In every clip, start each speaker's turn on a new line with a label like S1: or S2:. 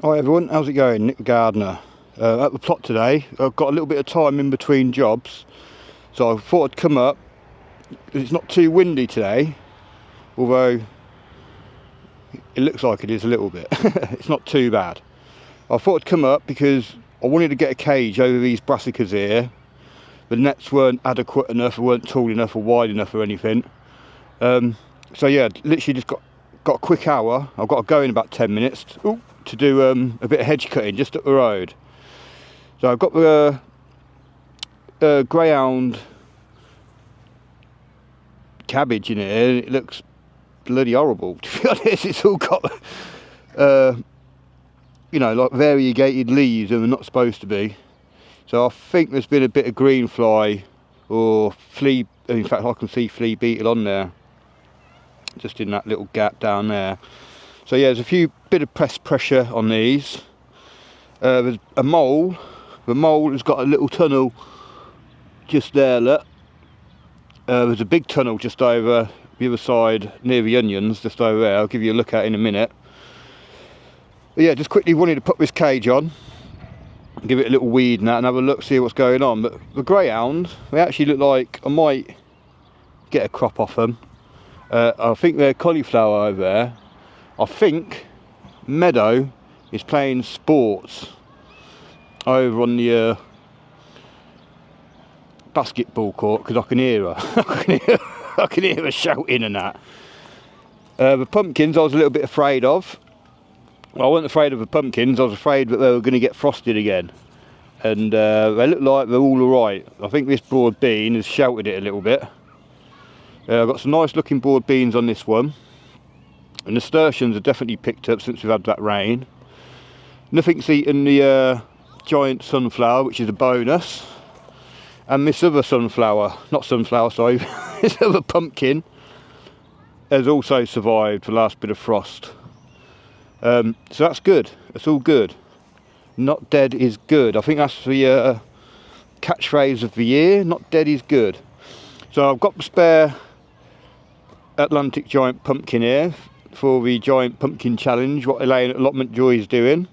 S1: Hi everyone, how's it going? Nick the Gardener. At the plot today, I've got a little bit of time in between jobs, so I thought I'd come up, because it's not too windy today, although it looks like it is a little bit. It's not too bad. I thought I'd come up because I wanted to get a cage over these brassicas here. The nets weren't adequate enough, or weren't tall enough or wide enough or anything. So yeah, literally just got a quick hour. I've got to go in about 10 minutes to do a bit of hedge cutting just up the road. So I've got the greyhound cabbage in here, and it looks bloody horrible, to be honest. It's all got you know, like variegated leaves, and they're not supposed to be. So I think there's been a bit of green fly or flea. In fact, I can see flea beetle on there, just in that little gap down there. So yeah, there's a few bit of pressure on these. There's a mole. The mole has got a little tunnel just there, look. There's a big tunnel just over the other side near the onions, just over there. I'll give you a look at in a minute. But yeah, just quickly wanted to put this cage on, give it a little weed and that, and have a look, see what's going on. But the greyhounds, they actually look like I might get a crop off them. I think they're cauliflower over there. I think Meadow is playing sports over on the basketball court, because I can hear her. I can hear her shouting and that. The pumpkins I was a little bit afraid of. Well, I wasn't afraid of the pumpkins, I was afraid that they were going to get frosted again. And they look like they're all alright. I think this broad bean has sheltered it a little bit. I've got some nice looking broad beans on this one. And the nasturtiums are definitely picked up since we've had that rain. Nothing's eaten the giant sunflower, which is a bonus. And this other sunflower, not sunflower, sorry, this other pumpkin has also survived the last bit of frost. So that's good, that's all good. Not dead is good. I think that's the catchphrase of the year, not dead is good. So I've got the spare Atlantic giant pumpkin here for the giant pumpkin challenge, what Elaine at Allotment Joy is doing.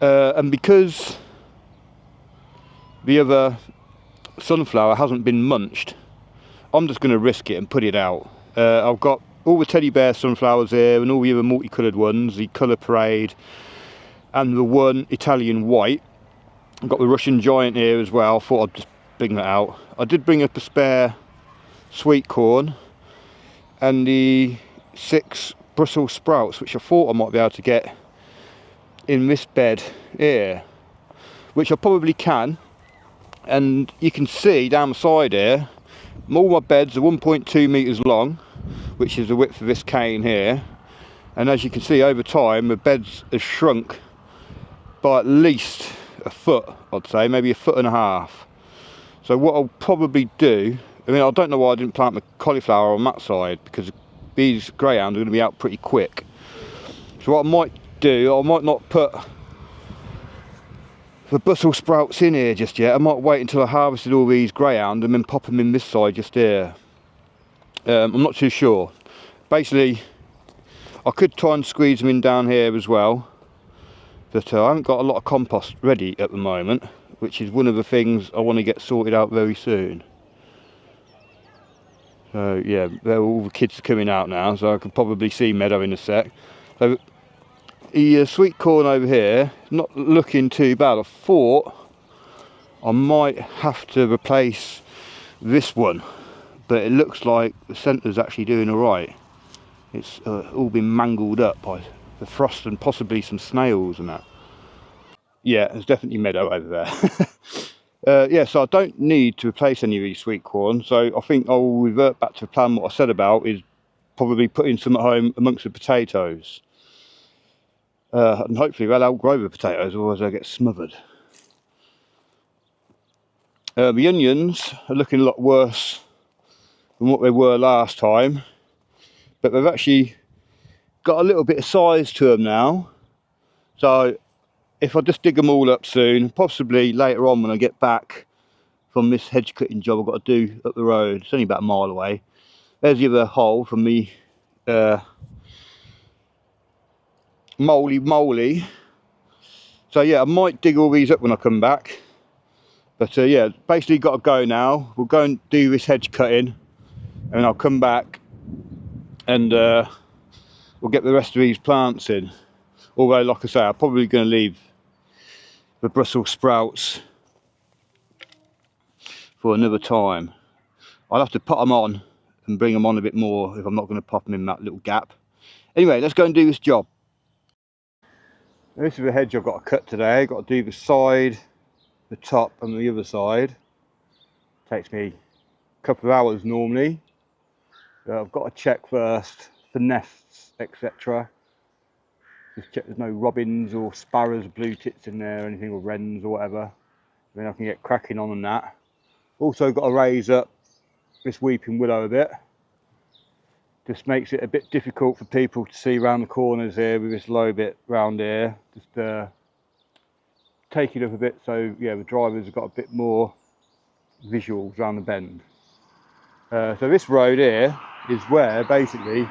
S1: And because the other sunflower hasn't been munched, I'm just going to risk it and put it out. I've got all the teddy bear sunflowers here and all the other multicoloured ones, the colour parade and the one Italian white. I've got the Russian giant here as well. I thought I'd just bring that out. I did bring up a spare sweet corn and the 6 Brussels sprouts, which I thought I might be able to get in this bed here, which I probably can. And you can see down the side here, all my beds are 1.2 metres long, which is the width of this cane here. And as you can see, over time the beds have shrunk by at least a foot, I'd say, maybe a foot and a half. So what I'll probably do, I mean, I don't know why I didn't plant the cauliflower on that side, because these greyhounds are going to be out pretty quick. So what I might do, I might not put the Brussels sprouts in here just yet. I might wait until I harvested all these greyhounds and then pop them in this side just here. I'm not too sure. Basically, I could try and squeeze them in down here as well, but I haven't got a lot of compost ready at the moment, which is one of the things I want to get sorted out very soon. So yeah, all the kids are coming out now, so I can probably see Meadow in a sec. So the sweet corn over here, not looking too bad. I thought I might have to replace this one, but it looks like the centre's actually doing alright. It's all been mangled up by the frost and possibly some snails and that. Yeah, there's definitely Meadow over there. Yeah, so I don't need to replace any of these sweet corn, so I think I'll revert back to the plan what I said about, is probably putting some at home amongst the potatoes. And hopefully they'll outgrow the potatoes, otherwise they'll get smothered. The onions are looking a lot worse than what they were last time, but they've actually got a little bit of size to them now. So if I just dig them all up soon, possibly later on when I get back from this hedge cutting job I've got to do up the road, it's only about a mile away. There's the other hole from the moly So yeah, I might dig all these up when I come back. But yeah, basically got to go now. We'll go and do this hedge cutting, and I'll come back and we'll get the rest of these plants in. Although, like I say, I'm probably going to leave the Brussels sprouts for another time. I'll have to put them on and bring them on a bit more if I'm not going to pop them in that little gap. Anyway, let's go and do this job. This is the hedge I've got to cut today. I've got to do the side, the top and the other side. Takes me a couple of hours normally. I've got to check first for nests, etc. Just check there's no robins or sparrows, blue tits in there, or anything, or wrens or whatever. Then I can get cracking on that. Also got to raise up this weeping willow a bit. Just makes it a bit difficult for people to see around the corners here with this low bit round here. Just take it up a bit so yeah, the drivers have got a bit more visuals around the bend. So this road here is where basically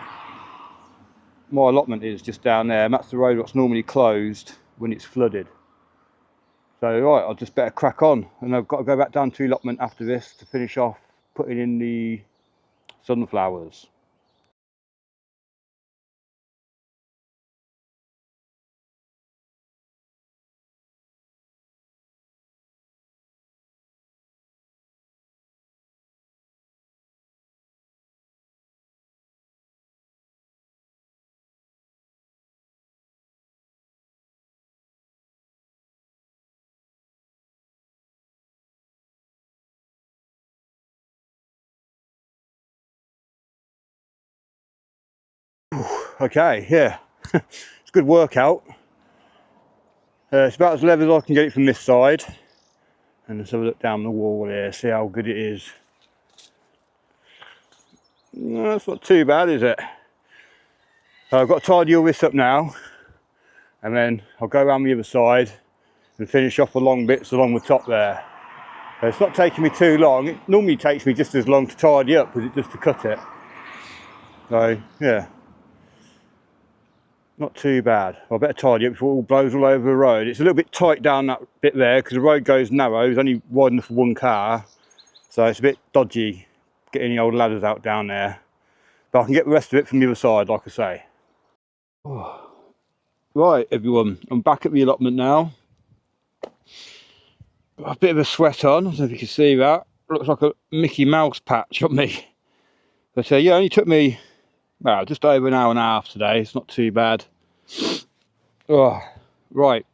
S1: my allotment is, just down there, and that's the road that's normally closed when it's flooded. So right, I'll just better crack on, and I've got to go back down to the allotment after this to finish off putting in the sunflowers. Okay, yeah, it's a good workout. It's about as level as I can get it from this side. And let's have a look down the wall here, see how good it is. No, it's not too bad, is it? So I've got to tidy all this up now, and then I'll go around the other side and finish off the long bits along the top there. It's not taking me too long. It normally takes me just as long to tidy up as it does to cut it. So yeah, not too bad. I better tidy up before it all blows all over the road. It's a little bit tight down that bit there because the road goes narrow. It's only wide enough for one car, so it's a bit dodgy getting the old ladders out down there. But I can get the rest of it from the other side, like I say. Oh. Right, everyone, I'm back at the allotment now. Got a bit of a sweat on, I don't know if you can see that. Looks like a Mickey Mouse patch on me. But yeah, it only took me, well, just over an hour and a half today. It's not too bad. Oh, right,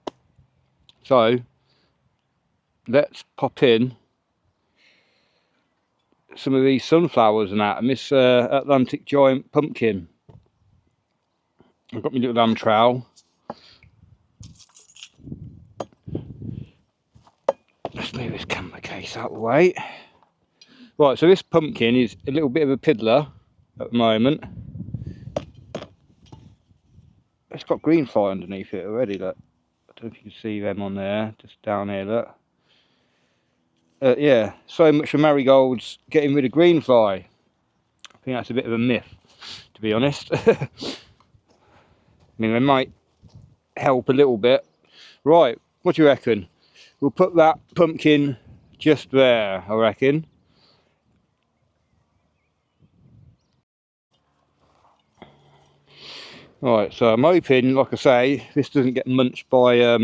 S1: so let's pop in some of these sunflowers and that, and this Atlantic giant pumpkin. I've got my little lamb trowel. Let's move this camera case out of the way. Right, so this pumpkin is a little bit of a piddler at the moment. It's got green fly underneath it already, look. I don't know if you can see them on there, just down here, look. Yeah, so much for marigolds getting rid of green fly. I think that's a bit of a myth, to be honest. I mean, they might help a little bit. Right, what do you reckon? We'll put that pumpkin just there, I reckon. Right, so I'm hoping, like I say, this doesn't get munched by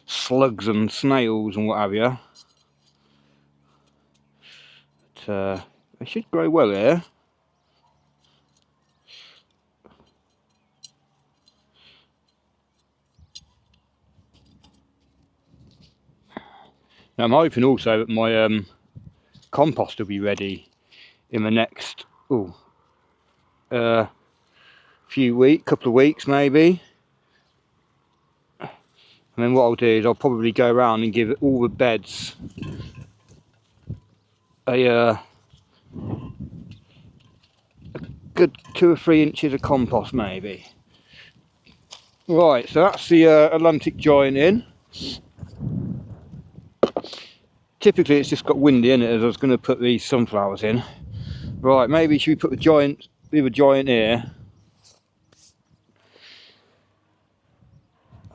S1: slugs and snails and what have you. But they should grow well here. Now I'm hoping also that my compost will be ready in the next couple of weeks maybe. And then what I'll do is I'll probably go around and give all the beds a good 2 or 3 inches of compost maybe. Right, so that's the Atlantic giant in. Typically it's just got windy in it as I was going to put these sunflowers in. Right, maybe should we put the other giant here?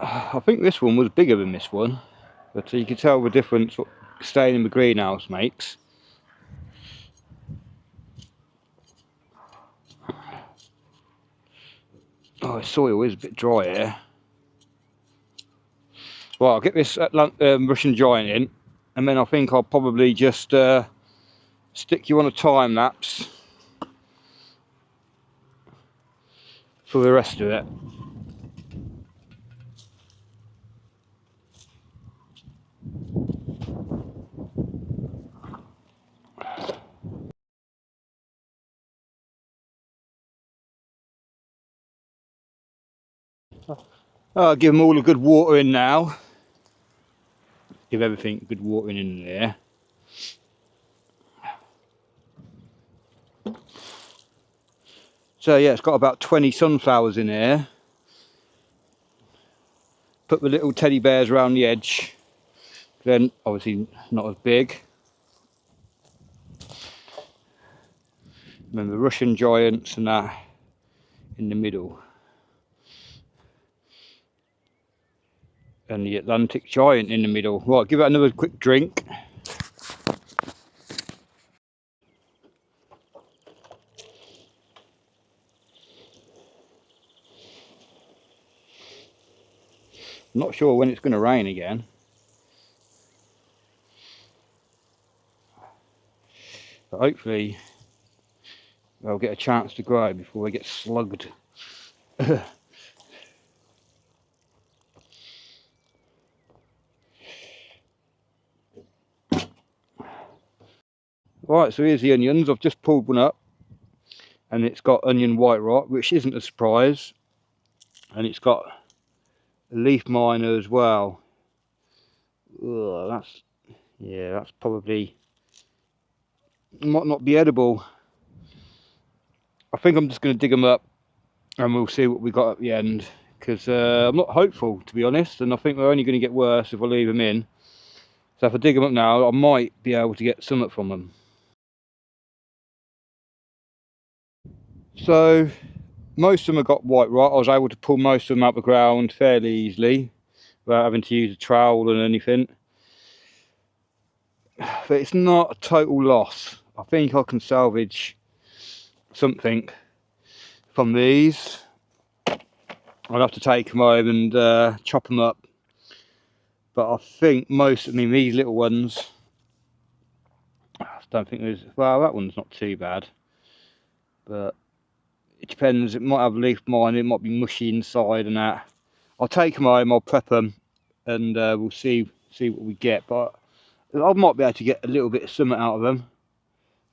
S1: I think this one was bigger than this one, but you can tell the difference what staying in the greenhouse makes. Oh, the soil is a bit dry here. Well, I'll get this Russian giant in, and then I think I'll probably just stick you on a time lapse for the rest of it. I'll give them all a good watering now. Give everything good watering in there. So yeah, it's got about 20 sunflowers in here. Put the little teddy bears around the edge. Then obviously not as big. And then the Russian giants and that in the middle. And the Atlantic giant in the middle. Right, give it another quick drink. I'm not sure when it's going to rain again. But hopefully they'll get a chance to grow before they get slugged. Right, so here's the onions. I've just pulled one up and it's got onion white rot, which isn't a surprise. And it's got a leaf miner as well. Ugh, that's probably might not be edible. I think I'm just going to dig them up and we'll see what we got at the end, because I'm not hopeful, to be honest, and I think they're only going to get worse if I leave them in. So if I dig them up now, I might be able to get something from them. So most of them have got white rot. I was able to pull most of them out the ground fairly easily without having to use a trowel or anything. But it's not a total loss. I think I can salvage something from these. I'll have to take them home and chop them up. But I think most, I mean, these little ones, I don't think there's, well, that one's not too bad. But it depends, it might have leaf mine, it might be mushy inside and that. I'll take them home, I'll prep them, and we'll see what we get. But I might be able to get a little bit of something out of them.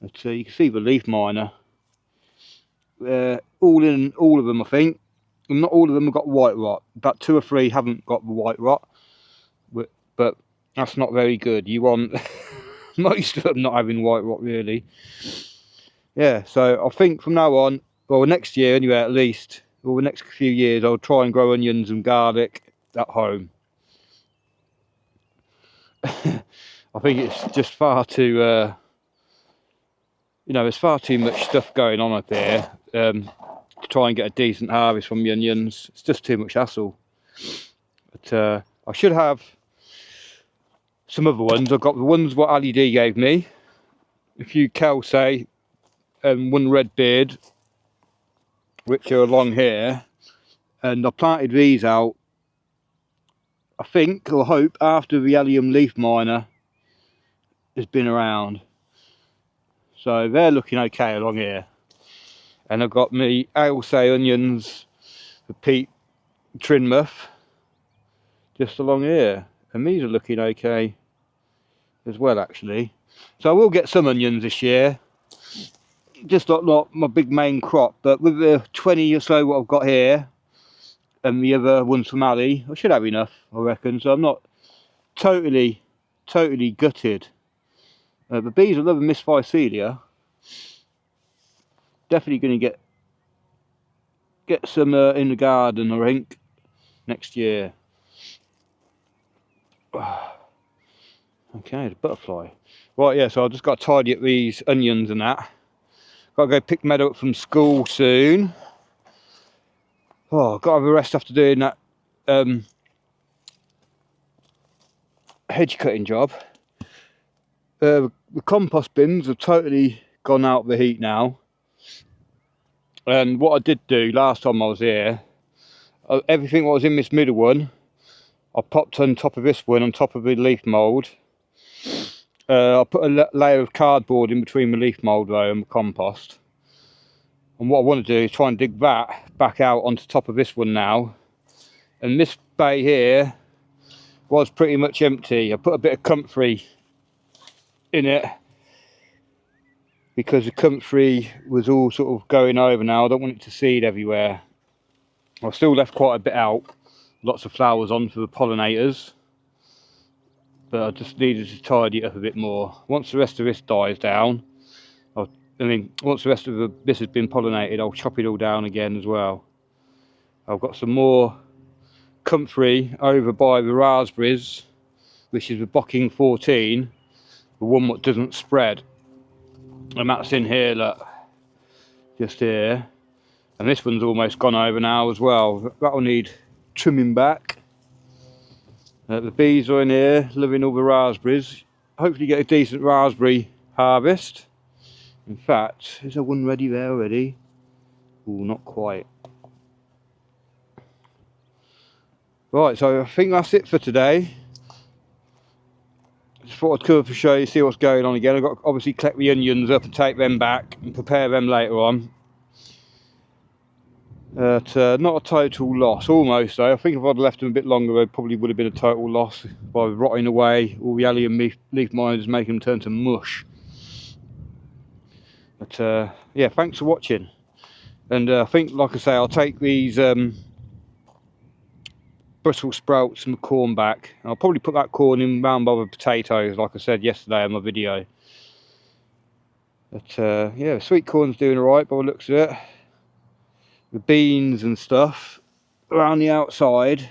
S1: But you can see the leaf miner. All of them, I think. And not all of them have got white rot. About 2 or 3 haven't got the white rot. But that's not very good. You want most of them not having white rot, really. Yeah, so I think from now on, well, next year anyway, at least, or the next few years, I'll try and grow onions and garlic at home. I think it's just far too, you know, there's far too much stuff going on up here to try and get a decent harvest from the onions. It's just too much hassle. But I should have some other ones. I've got the ones what Ali D gave me, a few cloches and one red beard, which are along here, and I planted these out, I think or hope, after the allium leaf miner has been around. So they're looking okay along here. And I've got me Ailse onions for Pete Trinmuff just along here, and these are looking okay as well, actually. So I will get some onions this year, just not my big main crop, but with the 20 or so what I've got here and the other ones from Ali, I should have enough, I reckon. So I'm not totally gutted. The bees are loving Miss Phycelia. Definitely going to get some in the garden, I think, next year. Okay, the butterfly. Right, yeah, so I've just got to tidy up these onions and that. Got to go pick Meadow up from school soon. Oh, I've got to have a rest after doing that hedge cutting job. The compost bins have totally gone out of the heat now, and what I did do last time I was here, everything what was in this middle one I popped on top of this one, on top of the leaf mould. I put a layer of cardboard in between the leaf mould though and the compost, and what I want to do is try and dig that back out onto top of this one now. And this bay here was pretty much empty. I put a bit of comfrey in it because the comfrey was all sort of going over now. I don't want it to seed everywhere. I've still left quite a bit out, lots of flowers on for the pollinators, but I just needed to tidy it up a bit more. Once the rest of this dies down, once the rest of this has been pollinated, I'll chop it all down again as well. I've got some more comfrey over by the raspberries, which is the Bocking 14, the one that doesn't spread, and that's in here, look, just here. And this one's almost gone over now as well. That'll need trimming back. The bees are in here loving all the raspberries. Hopefully get a decent raspberry harvest. In fact, is there one ready there already? Oh, not quite. Right, so I think that's it for today. Just thought I'd come up and show you, see what's going on again. I've got to obviously collect the onions up and take them back and prepare them later on. Not a total loss, almost though. I think if I'd left them a bit longer, it probably would have been a total loss by rotting away all the allium leaf miners, making them turn to mush. But yeah, thanks for watching. And I think, like I say, I'll take these Brussels sprouts and the corn back. I'll probably put that corn in round by the potatoes, like I said yesterday in my video. But yeah, sweet corn's doing alright by the looks of it. The beans and stuff around the outside,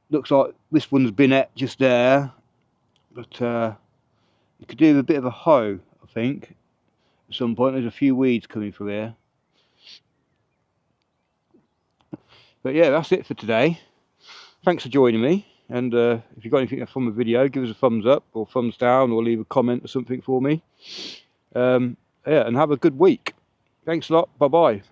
S1: looks like this one's been at just there, but you could do with a bit of a hoe, I think, at some point. There's a few weeds coming through here. But yeah, that's it for today. Thanks for joining me, and if you've got anything from the video, give us a thumbs up or thumbs down, or leave a comment or something for me. Yeah, and have a good week. Thanks a lot. Bye bye.